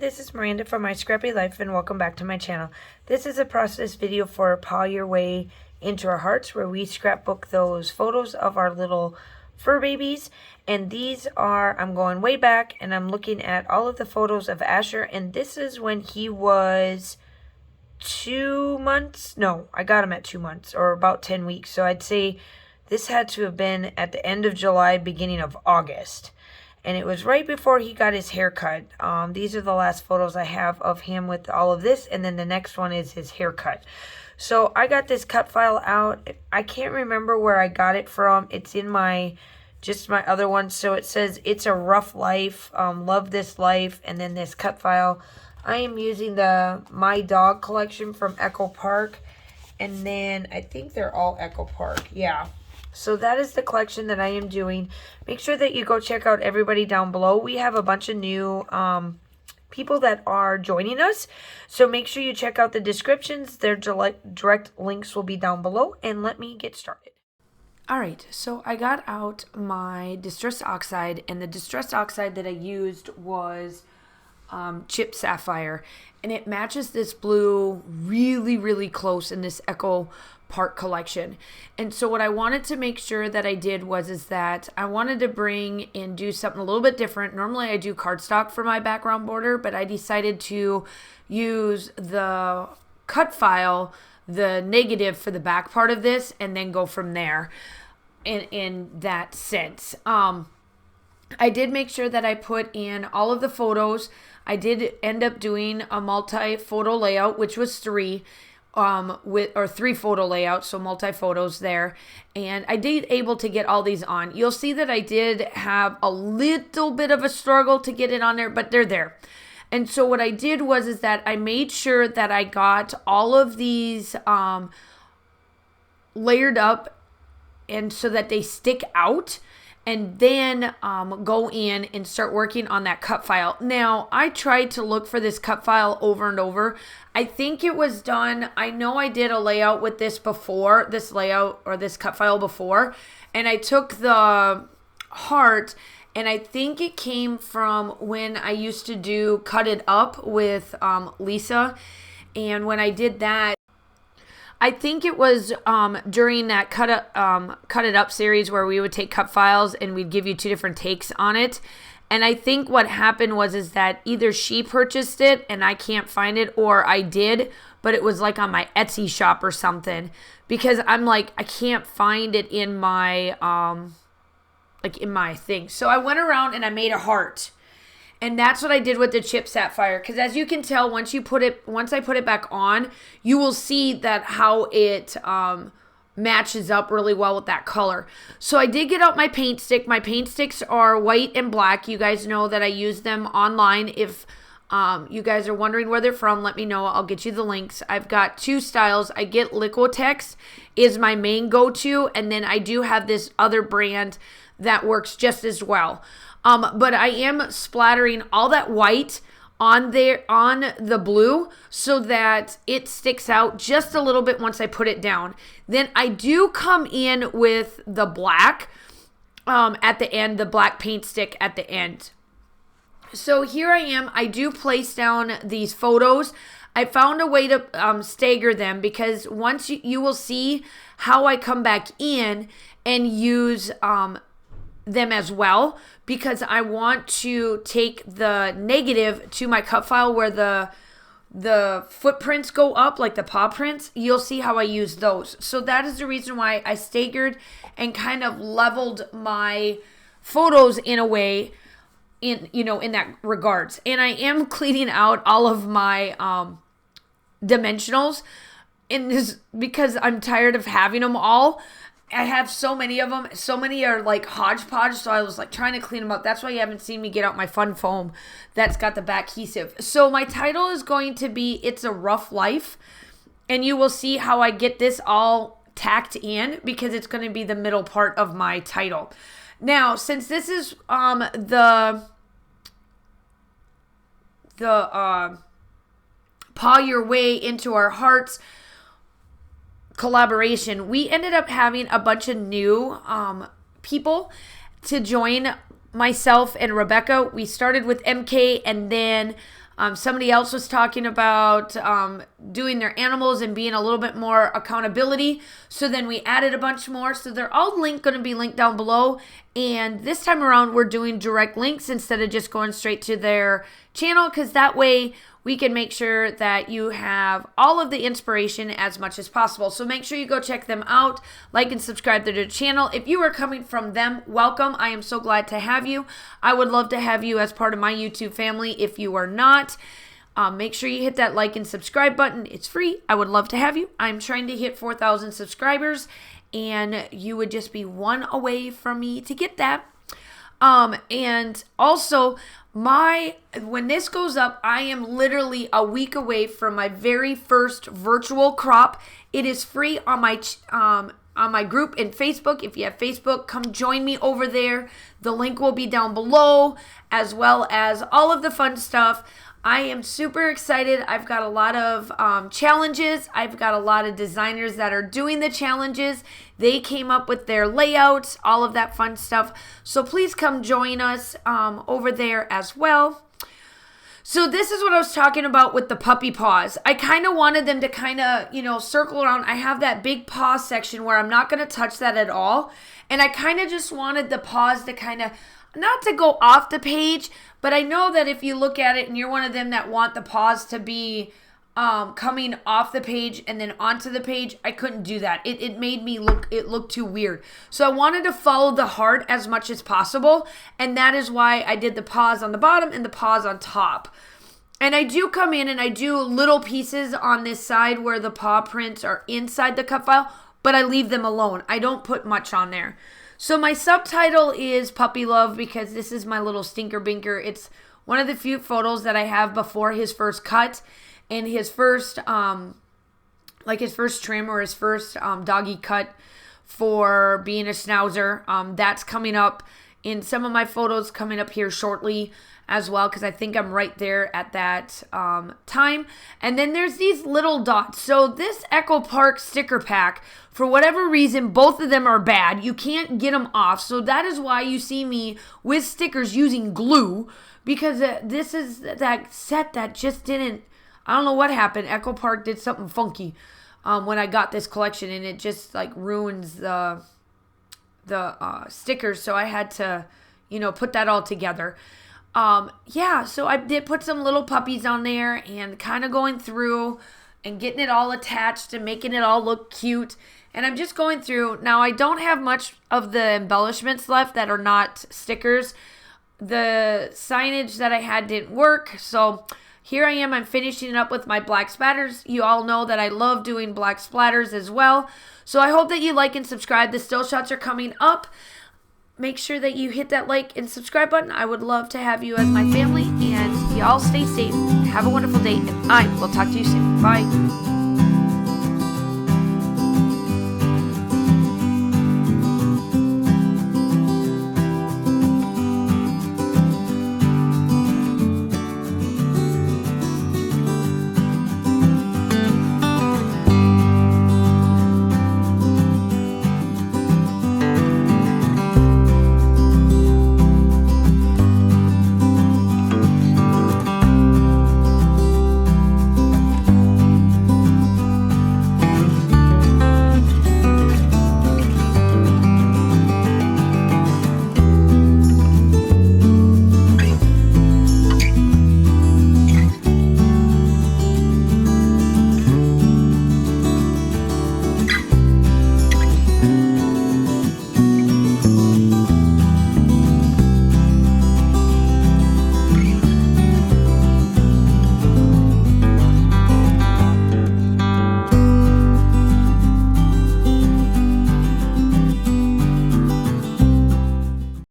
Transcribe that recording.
this is Miranda from My Scrappy Life and welcome back to my channel. This is a process video for Paw Your Way Into Our Hearts, where we scrapbook those photos of our little fur babies. And these are, I'm going way back and I'm looking at all of the photos of Asher, and this is when he was 2 months. No, I got him at 2 months, or about 10 weeks. So I'd say this had to have been at the end of July, beginning of August. And it was right before he got his haircut. These are the last photos I have of him with all of this. And then the next one is his haircut. So I got this cut file out. I can't remember where I got it from. It's in just my other one. So it says, it's a Ruff life. Love this life. And then this cut file. I am using the My Dog collection from Echo Park. And then I think they're all Echo Park. Yeah. So that is the collection that I am doing. Make sure that you go check out everybody down below. We have a bunch of new people that are joining us. So make sure you check out the descriptions. Their direct links will be down below. And let me get started. Alright, so I got out my Distress Oxide. And the Distress Oxide that I used was Chip Sapphire. And it matches this blue really, really close in this Echo Park collection. And so what I wanted to make sure that I did is that I wanted to bring and do something a little bit different. Normally I do cardstock for my background border, but I decided to use the cut file, the negative for the back part of this, and then go from there in that sense. I did make sure that I put in all of the photos. I did end up doing a multi-photo layout, which was three photo layouts, so multi-photos there. And I did able to get all these on. You'll see that I did have a little bit of a struggle to get it on there, but they're there. And so what I did is that I made sure that I got all of these layered up, and so that they stick out. And then go in and start working on that cut file. Now, I tried to look for this cut file over and over. I think it was done. I know I did a layout with this before, this layout or this cut file before. And I took the heart, and I think it came from when I used to do Cut It Up with Lisa. And when I did that, I think it was during that Cut It Up series where we would take cut files and we'd give you two different takes on it. And I think what happened is that either she purchased it and I can't find it, or I did, but it was like on my Etsy shop or something. Because I'm like, I can't find it in my in my thing. So I went around and I made a heart. And that's what I did with the Chip Sapphire. Because as you can tell, once I put it back on, you will see that how it matches up really well with that color. So I did get out my paint stick. My paint sticks are white and black. You guys know that I use them online. If you guys are wondering where they're from, let me know. I'll get you the links. I've got two styles. I get Liquitex is my main go-to. And then I do have this other brand that works just as well. But I am splattering all that white on the blue so that it sticks out just a little bit once I put it down. Then I do come in with the black at the end, the black paint stick at the end. So here I am. I do place down these photos. I found a way to stagger them, because once you will see how I come back in and use them as well, because I want to take the negative to my cut file where the footprints go up, like the paw prints. You'll see how I use those. So that is the reason why I staggered and kind of leveled my photos in a way in that regards. And I am cleaning out all of my dimensionals in this because I'm tired of having them all. I have so many of them. So many are like hodgepodge. So I was like trying to clean them up. That's why you haven't seen me get out my fun foam that's got the back adhesive. So my title is going to be It's a Ruff Life. And you will see how I get this all tacked in, because it's going to be the middle part of my title. Now, since this is the Paw Your Way Into Our Hearts collaboration, we ended up having a bunch of new people to join myself and Rebecca. We started with MK, and then Somebody else was talking about doing their animals and being a little bit more accountability. So then we added a bunch more. So they're all going to be linked down below. And this time around, we're doing direct links instead of just going straight to their channel, because that way we can make sure that you have all of the inspiration as much as possible. So make sure you go check them out, like and subscribe to their channel. If you are coming from them, welcome. I am so glad to have you. I would love to have you as part of my YouTube family. If you are not, make sure you hit that like and subscribe button. It's free. I would love to have you. I'm trying to hit 4,000 subscribers, and you would just be one away from me to get that. And also, when this goes up, I am literally a week away from my very first virtual crop. It is free on my group in Facebook. If you have Facebook, come join me over there. The link will be down below, as well as all of the fun stuff. I am super excited. I've got a lot of challenges. I've got a lot of designers that are doing the challenges. They came up with their layouts, all of that fun stuff. So please come join us over there as well. So this is what I was talking about with the puppy paws. I kind of wanted them to kind of, circle around. I have that big paw section where I'm not going to touch that at all. And I kind of just wanted the paws to kind of, not to go off the page, but I know that if you look at it and you're one of them that want the paws to be coming off the page and then onto the page, I couldn't do that. It made me look too weird. So I wanted to follow the heart as much as possible, and that is why I did the paws on the bottom and the paws on top. And I do come in and I do little pieces on this side where the paw prints are inside the cut file, but I leave them alone. I don't put much on there. So my subtitle is Puppy Love because this is my little stinker binker. It's one of the few photos that I have before his first cut and his first, his first trim or his first doggy cut for being a schnauzer. That's coming up in some of my photos coming up here shortly as well, because I think I'm right there at that time. And then there's these little dots. So this Echo Park sticker pack, for whatever reason, both of them are bad. You can't get them off. So that is why you see me with stickers using glue, because this is that set that just didn't, I don't know what happened. Echo Park did something funky when I got this collection, and it just ruins the stickers. So I had to, put that all together. So I did put some little puppies on there and kind of going through and getting it all attached and making it all look cute. And I'm just going through. Now, I don't have much of the embellishments left that are not stickers. The signage that I had didn't work. So here I am. I'm finishing it up with my black splatters. You all know that I love doing black splatters as well. So I hope that you like and subscribe. The still shots are coming up. Make sure that you hit that like and subscribe button. I would love to have you as my family. And y'all stay safe. Have a wonderful day. And I will talk to you soon. Bye.